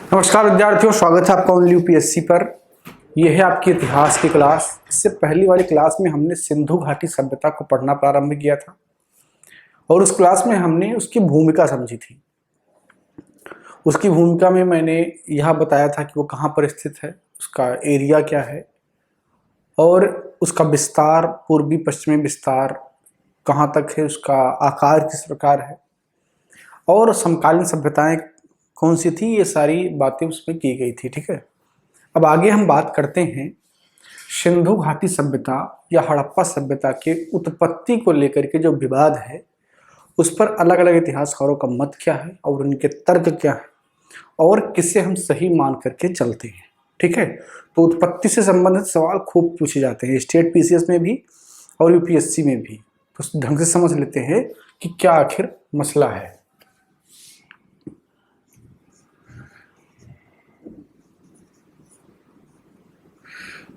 नमस्कार विद्यार्थियों, स्वागत है आपका ओनली यूपीएससी पर। यह है आपकी इतिहास की क्लास। इससे पहली वाली क्लास में हमने सिंधु घाटी सभ्यता को पढ़ना प्रारंभ किया था और उस क्लास में हमने उसकी भूमिका समझी थी। उसकी भूमिका में मैंने यह बताया था कि वो कहाँ पर स्थित है, उसका एरिया क्या है और उसका विस्तार, पूर्वी पश्चिमी विस्तार कहाँ तक है, उसका आकार किस प्रकार है और समकालीन सभ्यताएं कौन सी थी, ये सारी बातें उसमें की गई थी। ठीक है, अब आगे हम बात करते हैं सिंधु घाटी सभ्यता या हड़प्पा सभ्यता के उत्पत्ति को लेकर के जो विवाद है, उस पर अलग अलग इतिहासकारों का मत क्या है और उनके तर्क क्या है और किसे हम सही मान करके चलते हैं। ठीक है, तो उत्पत्ति से संबंधित सवाल खूब पूछे जाते हैं, स्टेट पीसीएस में भी और यूपीएससी में भी। तो ढंग से समझ लेते हैं कि क्या आखिर मसला है।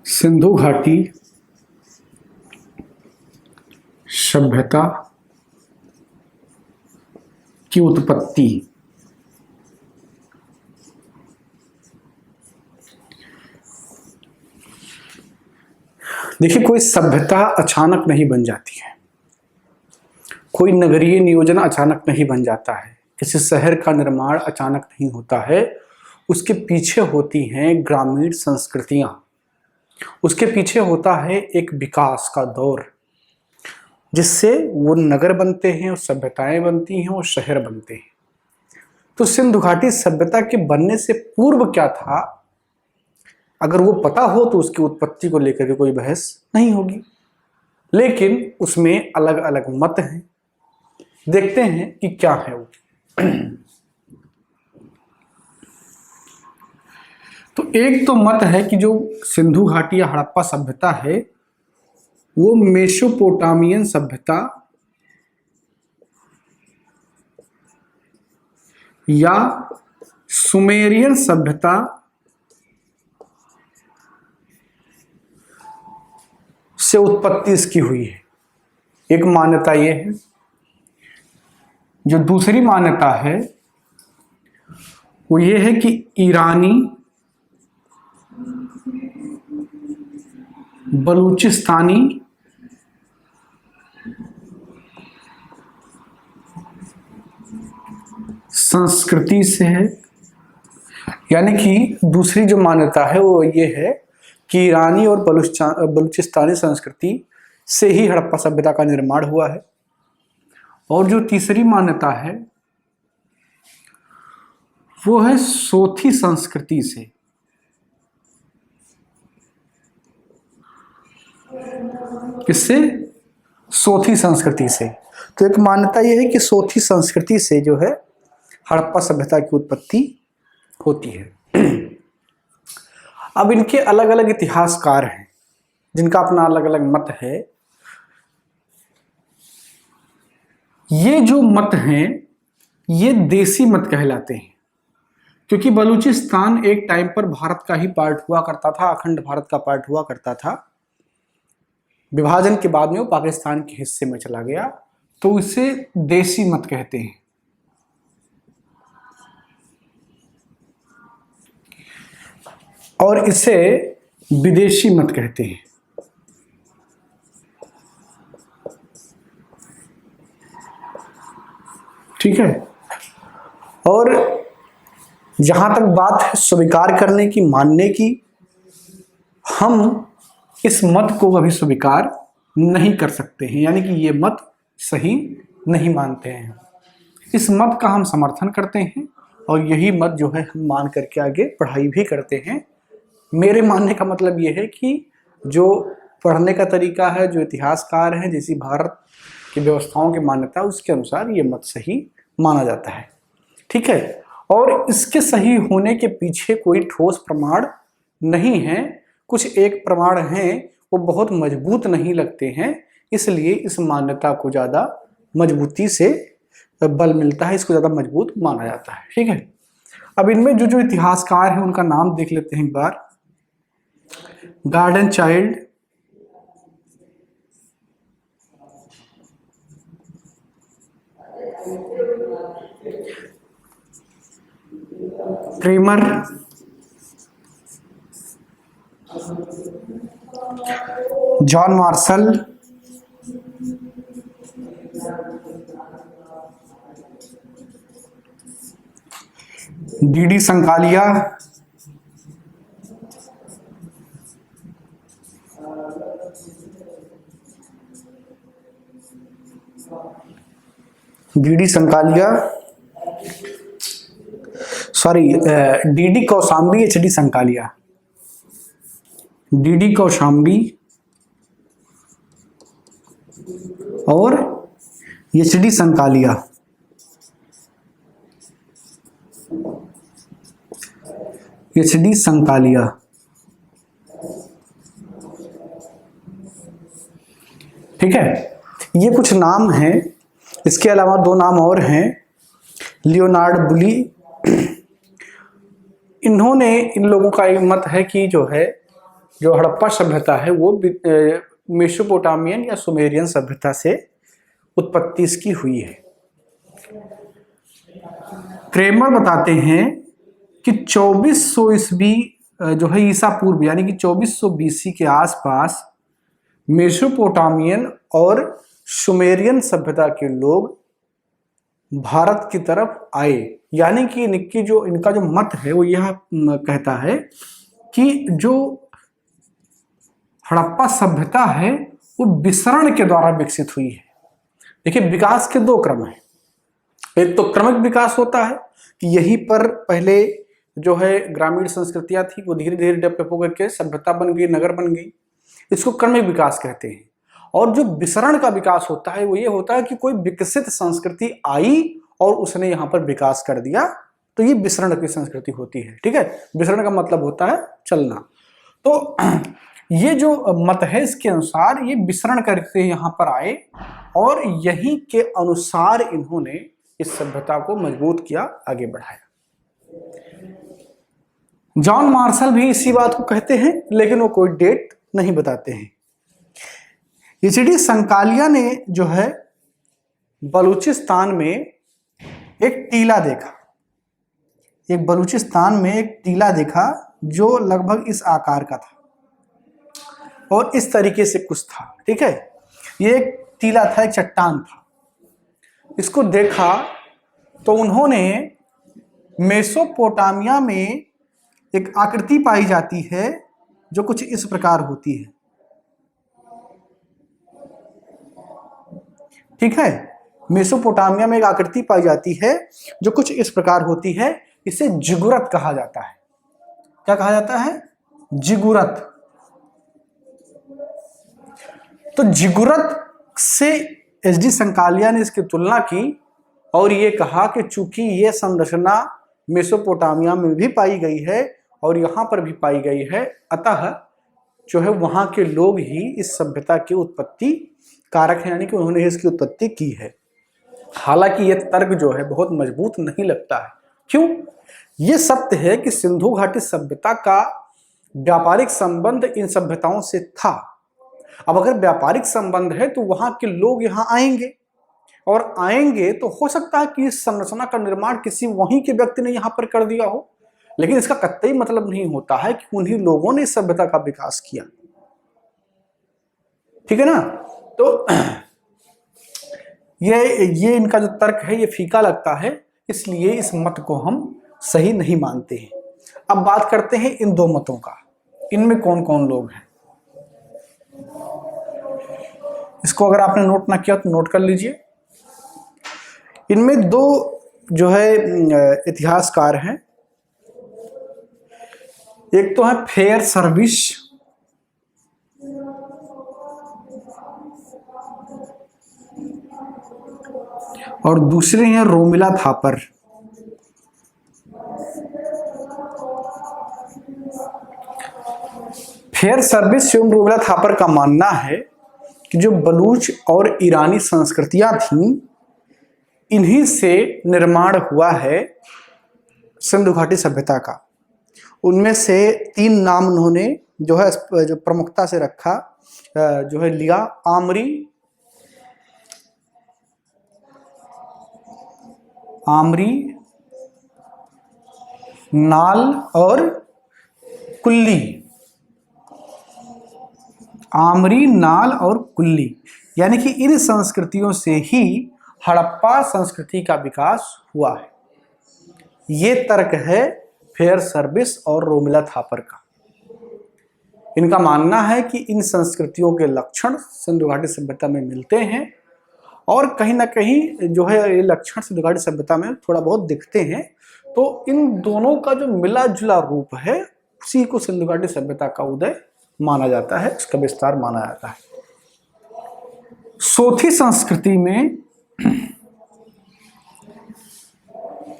सिंधु घाटी सभ्यता की उत्पत्ति। देखिए, कोई सभ्यता अचानक नहीं बन जाती है, कोई नगरीय नियोजन अचानक नहीं बन जाता है, किसी शहर का निर्माण अचानक नहीं होता है। उसके पीछे होती हैं ग्रामीण संस्कृतियां, उसके पीछे होता है एक विकास का दौर, जिससे वो नगर बनते हैं और सभ्यताएं बनती हैं और शहर बनते हैं। तो सिंधु घाटी सभ्यता के बनने से पूर्व क्या था, अगर वो पता हो तो उसकी उत्पत्ति को लेकर के कोई बहस नहीं होगी, लेकिन उसमें अलग अलग मत हैं। देखते हैं कि क्या है वो। तो एक तो मत है कि जो सिंधु घाटी या हड़प्पा सभ्यता है वो मेसोपोटामियन सभ्यता या सुमेरियन सभ्यता से उत्पत्ति इसकी हुई है। एक मान्यता यह है। जो दूसरी मान्यता है वो ये है कि ईरानी, बलूचिस्तानी संस्कृति से है। यानी कि दूसरी जो मान्यता है वो ये है कि ईरानी और बलूचिस्तानी संस्कृति से ही हड़प्पा सभ्यता का निर्माण हुआ है। और जो तीसरी मान्यता है वो है सोथी संस्कृति से। किससे? सोथी संस्कृति से। तो एक मान्यता यह है कि सोथी संस्कृति से जो है हड़प्पा सभ्यता की उत्पत्ति होती है। अब इनके अलग अलग इतिहासकार हैं जिनका अपना अलग अलग मत है। ये जो मत हैं ये देसी मत कहलाते हैं, क्योंकि बलूचिस्तान एक टाइम पर भारत का ही पार्ट हुआ करता था, अखंड भारत का पार्ट हुआ करता था। विभाजन के बाद में वो पाकिस्तान के हिस्से में चला गया, तो इसे देसी मत कहते हैं। और इसे विदेशी मत कहते हैं। ठीक है, और जहां तक बात है स्वीकार करने की, मानने की, हम इस मत को कभी स्वीकार नहीं कर सकते हैं, यानी कि ये मत सही नहीं मानते हैं। इस मत का हम समर्थन करते हैं और यही मत जो है हम मान करके आगे पढ़ाई भी करते हैं। मेरे मानने का मतलब ये है कि जो पढ़ने का तरीका है, जो इतिहासकार हैं, जैसी भारत की व्यवस्थाओं की मान्यता, उसके अनुसार ये मत सही माना जाता है। ठीक है, और इसके सही होने के पीछे कोई ठोस प्रमाण नहीं है। कुछ एक प्रमाण हैं वो बहुत मजबूत नहीं लगते हैं, इसलिए इस मान्यता को ज़्यादा मजबूती से बल मिलता है, इसको ज़्यादा मजबूत माना जाता है। ठीक है, अब इनमें जो जो इतिहासकार हैं उनका नाम देख लेते हैं एक बार। Gordon Childe, Kramer, John Marshall, D D Sankalia, D D Sankalia, sorry D D Kosambi, H D Sankalia, D D Kosambi और एचडी संकालिया। एचडी संकालिया, ठीक है। ये कुछ नाम हैं, इसके अलावा दो नाम और हैं, लियोनार्ड बुली। इन्होंने, इन लोगों का एक मत है कि जो हड़प्पा सभ्यता है वो मेसोपोटामियन या सुमेरियन सभ्यता से उत्पत्ति इसकी हुई है। क्रेमर बताते हैं कि 2400 ईस्वी जो है ईसा पूर्व यानी कि 2400 बीसी के आसपास मेसोपोटामियन और सुमेरियन सभ्यता के लोग भारत की तरफ आए। यानी कि इनका जो मत है वो यह कहता है कि जो हड़प्पा सभ्यता है वो विसरण के द्वारा विकसित हुई है। देखिए, विकास के दो क्रम हैं। एक तो क्रमिक विकास होता है कि यहीं पर पहले जो है ग्रामीण संस्कृतियां थी, वो धीरे धीरे डेवलप होकर के सभ्यता बन गई, नगर बन गई। इसको क्रमिक विकास कहते हैं। और जो विसरण का विकास होता है वो ये होता है कि कोई विकसित संस्कृति आई और उसने यहाँ पर विकास कर दिया, तो ये विसरण की संस्कृति होती है। ठीक है, विसरण का मतलब होता है चलना। तो ये जो मत है इसके अनुसार ये विसरण करके यहाँ पर आए और यही के अनुसार इन्होंने इस सभ्यता को मजबूत किया, आगे बढ़ाया। जॉन मार्शल भी इसी बात को कहते हैं, लेकिन वो कोई डेट नहीं बताते हैं। एचडी संकालिया ने जो है बलूचिस्तान में एक टीला देखा, एक बलूचिस्तान में एक टीला देखा जो लगभग इस आकार का था और इस तरीके से कुछ था। ठीक है, ये एक टीला था, एक चट्टान था। इसको देखा तो उन्होंने मेसोपोटामिया में एक आकृति पाई जाती है जो कुछ इस प्रकार होती है। ठीक है, मेसोपोटामिया में एक आकृति पाई जाती है जो कुछ इस प्रकार होती है। इसे जिगुरत कहा जाता है। क्या कहा जाता है? जिगुरत। तो जिगुरत से एचडी संकालिया ने इसकी तुलना की और ये कहा कि चूंकि ये संरचना मेसोपोटामिया में भी पाई गई है और यहाँ पर भी पाई गई है, अतः जो है वहाँ के लोग ही इस सभ्यता की उत्पत्ति कारक है, यानी कि उन्होंने इसकी उत्पत्ति की है। हालांकि यह तर्क जो है बहुत मजबूत नहीं लगता है। क्यों? ये सत्य है कि सिंधु घाटी सभ्यता का व्यापारिक संबंध इन सभ्यताओं से था। अब अगर व्यापारिक संबंध है तो वहां के लोग यहाँ आएंगे और आएंगे तो हो सकता है कि इस संरचना का निर्माण किसी वहीं के व्यक्ति ने यहाँ पर कर दिया हो, लेकिन इसका कतई मतलब नहीं होता है कि उन्हीं लोगों ने इस सभ्यता का विकास किया। ठीक है ना? तो ये इनका जो तर्क है ये फीका लगता है, इसलिए इस मत को हम सही नहीं मानते हैं। अब बात करते हैं इन दो मतों का, इनमें कौन कौन लोग हैं। इसको अगर आपने नोट ना किया तो नोट कर लीजिए। इनमें दो जो है इतिहासकार हैं। एक तो है फेयर सर्विस और दूसरे हैं रोमिला थापर। फेयर सर्विस एवं रोमिला थापर का मानना है कि जो बलूच और ईरानी संस्कृतियां थीं, इन्हीं से निर्माण हुआ है सिंधु घाटी सभ्यता का। उनमें से तीन नाम उन्होंने जो है जो प्रमुखता से रखा, जो है लिया, आमरी नाल और कुल्ली, आमरी, नाल और कुल्ली, यानी कि इन संस्कृतियों से ही हड़प्पा संस्कृति का विकास हुआ है। ये तर्क है फेयर सर्विस और रोमिला थापर का। इनका मानना है कि इन संस्कृतियों के लक्षण सिंधु घाटी सभ्यता में मिलते हैं और कहीं ना कहीं जो है ये लक्षण सिंधु घाटी सभ्यता में थोड़ा बहुत दिखते हैं। तो इन दोनों का जो मिला जुला रूप है उसी को सिंधु घाटी सभ्यता का उदय माना जाता है, इसका विस्तार माना जाता है। सोथी संस्कृति में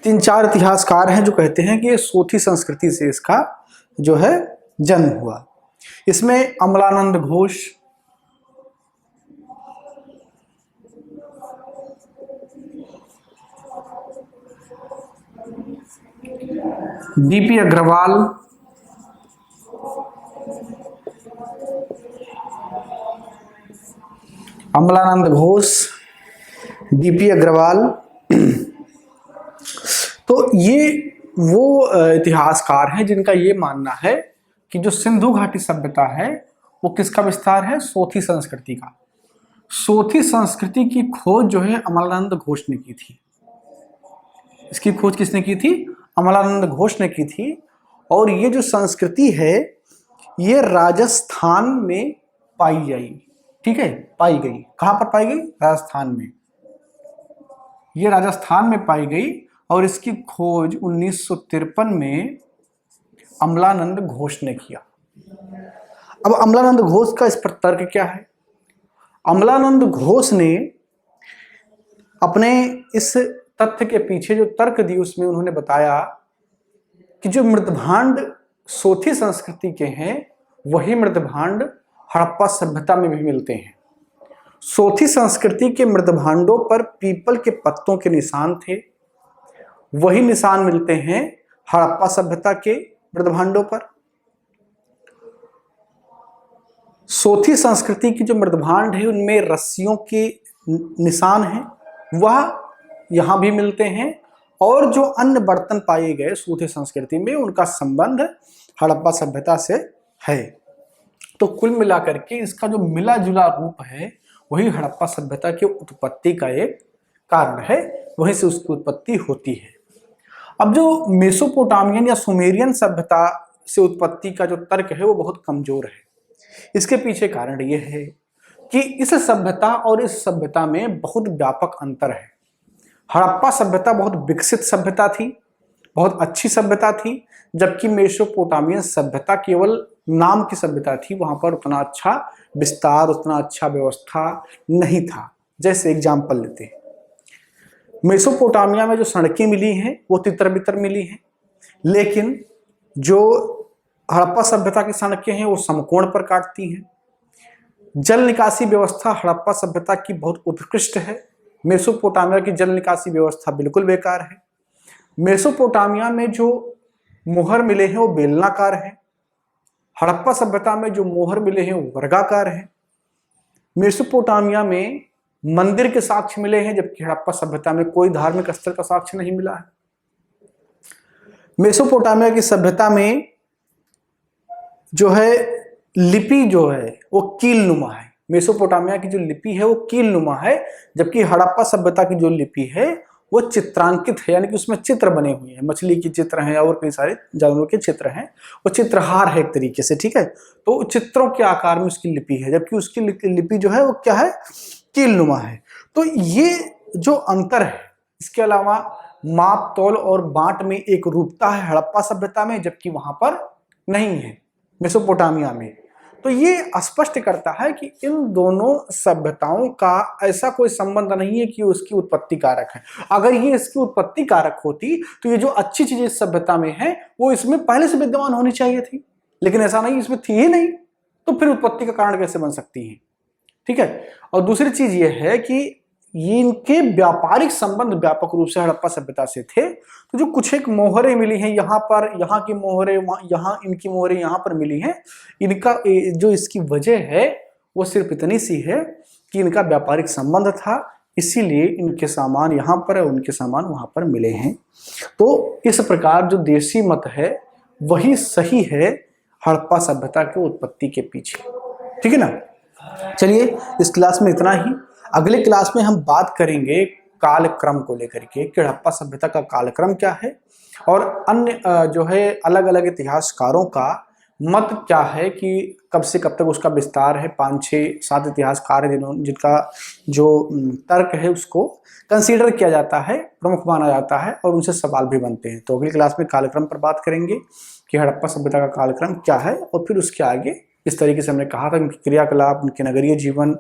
3-4 इतिहासकार हैं जो कहते हैं कि सोथी संस्कृति से इसका जो है जन्म हुआ। इसमें अमलानंद घोष, डीपी अग्रवाल, अमलानंद घोष, डीपी अग्रवाल, तो ये वो इतिहासकार हैं जिनका ये मानना है कि जो सिंधु घाटी सभ्यता है वो किसका विस्तार है? सोथी संस्कृति का। सोथी संस्कृति की खोज जो है अमलानंद घोष ने की थी। इसकी खोज किसने की थी? अमलानंद घोष ने की थी। और ये जो संस्कृति है ये राजस्थान में पाई गई, ठीक है, पाई गई। कहां पर पाई गई? राजस्थान में। ये राजस्थान में पाई गई और इसकी खोज 1953 में अमलानंद घोष ने किया। अब अमलानंद घोष का इस पर तर्क क्या है? अमलानंद घोष ने अपने इस तथ्य के पीछे जो तर्क दी उसमें उन्होंने बताया कि जो मृदभांड सोथी संस्कृति के हैं वही मृदभांड हड़प्पा सभ्यता में भी मिलते हैं। सोथी संस्कृति के मृदभांडों पर पीपल के पत्तों के निशान थे, वही निशान मिलते हैं हड़प्पा सभ्यता के मृदभांडों पर। सोथी संस्कृति की जो मृदभांड है उनमें रस्सियों के निशान हैं, वह यहां भी मिलते हैं। और जो अन्य बर्तन पाए गए सोथी संस्कृति में उनका संबंध हड़प्पा सभ्यता से है। तो कुल मिलाकर के इसका जो मिला जुला रूप है वही हड़प्पा सभ्यता की उत्पत्ति का एक कारण है, वहीं से उसकी उत्पत्ति होती है। अब जो मेसोपोटामियन या सुमेरियन सभ्यता से उत्पत्ति का जो तर्क है वो बहुत कमजोर है। इसके पीछे कारण ये है कि इस सभ्यता और इस सभ्यता में बहुत व्यापक अंतर है। हड़प्पा सभ्यता बहुत विकसित सभ्यता थी, बहुत अच्छी सभ्यता थी, जबकि मेसोपोटामियन सभ्यता केवल नाम की सभ्यता थी। वहां पर उतना अच्छा विस्तार, उतना अच्छा व्यवस्था नहीं था। जैसे एग्जाम्पल लेते हैं, मेसोपोटामिया में जो सड़कें मिली हैं वो तितर बितर मिली हैं, लेकिन जो हड़प्पा सभ्यता की सड़कें हैं वो समकोण पर काटती हैं। जल निकासी व्यवस्था हड़प्पा सभ्यता की बहुत उत्कृष्ट है, मेसोपोटामिया की जल निकासी व्यवस्था बिल्कुल बेकार है। मेसोपोटामिया में जो मोहर मिले हैं वो बेलनाकार हैं, हड़प्पा सभ्यता में जो मोहर मिले हैं वो वर्गाकार हैं। मेसोपोटामिया में मंदिर के साक्ष्य मिले हैं जबकि हड़प्पा सभ्यता में कोई धार्मिक स्थल का साक्ष्य नहीं मिला है। मेसोपोटामिया की सभ्यता में जो है लिपि जो है वो कीलनुमा है। मेसोपोटामिया की जो लिपि है वो कीलनुमा है, जबकि हड़प्पा सभ्यता की जो लिपि है वो चित्रांकित है, यानी कि उसमें चित्र बने हुए हैं, मछली के चित्र हैं और कई सारे जानवरों के चित्र हैं। वो चित्रहार है एक तरीके से, ठीक है। तो चित्रों के आकार में उसकी लिपि है, जबकि उसकी लिपि जो है वो क्या है? कीलनुमा है। तो ये जो अंतर है, इसके अलावा माप तौल और बांट में एक रूपता है हड़प्पा सभ्यता में, जबकि वहां पर नहीं है मेसोपोटामिया में। तो ये स्पष्ट करता है कि इन दोनों सभ्यताओं का ऐसा कोई संबंध नहीं है कि उसकी उत्पत्ति कारक है। अगर ये इसकी उत्पत्ति कारक होती तो ये जो अच्छी चीजें इस सभ्यता में है वो इसमें पहले से विद्यमान होनी चाहिए थी, लेकिन ऐसा नहीं, इसमें थी ही नहीं, तो फिर उत्पत्ति का कारण कैसे बन सकती है? ठीक है। और दूसरी चीज ये है कि इनके व्यापारिक संबंध व्यापक रूप से हड़प्पा सभ्यता से थे। तो जो कुछ एक मोहरें मिली हैं यहाँ पर, यहाँ की मोहरें यहाँ, इनकी मोहरें यहाँ पर मिली हैं, इनका जो इसकी वजह है वो सिर्फ इतनी सी है कि इनका व्यापारिक संबंध था, इसीलिए इनके सामान यहाँ पर है, उनके सामान वहाँ पर मिले हैं। तो इस प्रकार जो देसी मत है वही सही है हड़प्पा सभ्यता के उत्पत्ति के पीछे। ठीक है ना। चलिए इस क्लास में इतना ही। अगले क्लास में हम बात करेंगे कालक्रम को लेकर के कि हड़प्पा सभ्यता का कालक्रम क्या है और अन्य जो है अलग अलग इतिहासकारों का मत क्या है कि कब से कब तक उसका विस्तार है। 5, 6, 7 इतिहासकार हैं जिनका जो तर्क है उसको कंसीडर किया जाता है, प्रमुख माना जाता है और उनसे सवाल भी बनते हैं। तो अगली क्लास में कालक्रम पर बात करेंगे कि हड़प्पा सभ्यता का कालक्रम क्या है और फिर उसके आगे इस तरीके से हमने कहा था उनके क्रियाकलाप, उनके नगरीय जीवन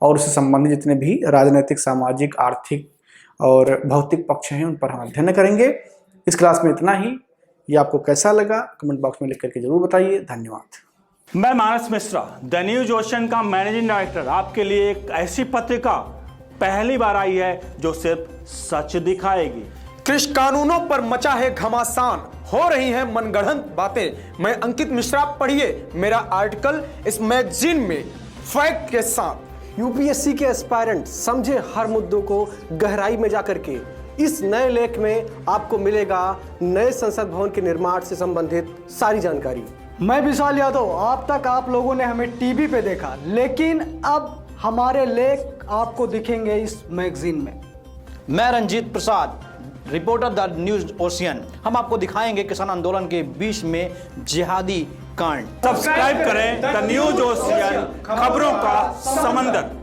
और उससे संबंधित जितने भी राजनीतिक, सामाजिक, आर्थिक और भौतिक पक्ष हैं उन पर हम अध्ययन करेंगे। इस क्लास में इतना ही। ये आपको कैसा लगा कमेंट बॉक्स में लिख करके जरूर बताइए। धन्यवाद। मैं मानस मिश्रा, द न्यूज ओशन का मैनेजिंग डायरेक्टर, आपके लिए एक ऐसी पत्रिका पहली बार आई है जो सिर्फ सच दिखाएगी। कृषि कानूनों पर मचा है घमासान, हो रही हैं मनगढ़ंत बातें। मैं अंकित मिश्रा, पढ़िए मेरा आर्टिकल इस मैगजीन में फैक्ट के साथ। यूपीएससी के एस्पायरेंट समझे हर मुद्दों को गहराई में जाकर के। इस नए लेख में आपको मिलेगा नए संसद भवन के निर्माण से संबंधित सारी जानकारी। मैं विशाल यादव, अब तक आप लोगों ने हमें टीवी पे देखा, लेकिन अब हमारे लेख आपको दिखेंगे इस मैगजीन में। मैं Ranjit Prasad, reporter the news ocean. हम आपको दिखाएंगे किसान आंदोलन के बीच में जिहादी कांड। सब्सक्राइब करें द न्यूज ओशियन, खबरों का समंदर।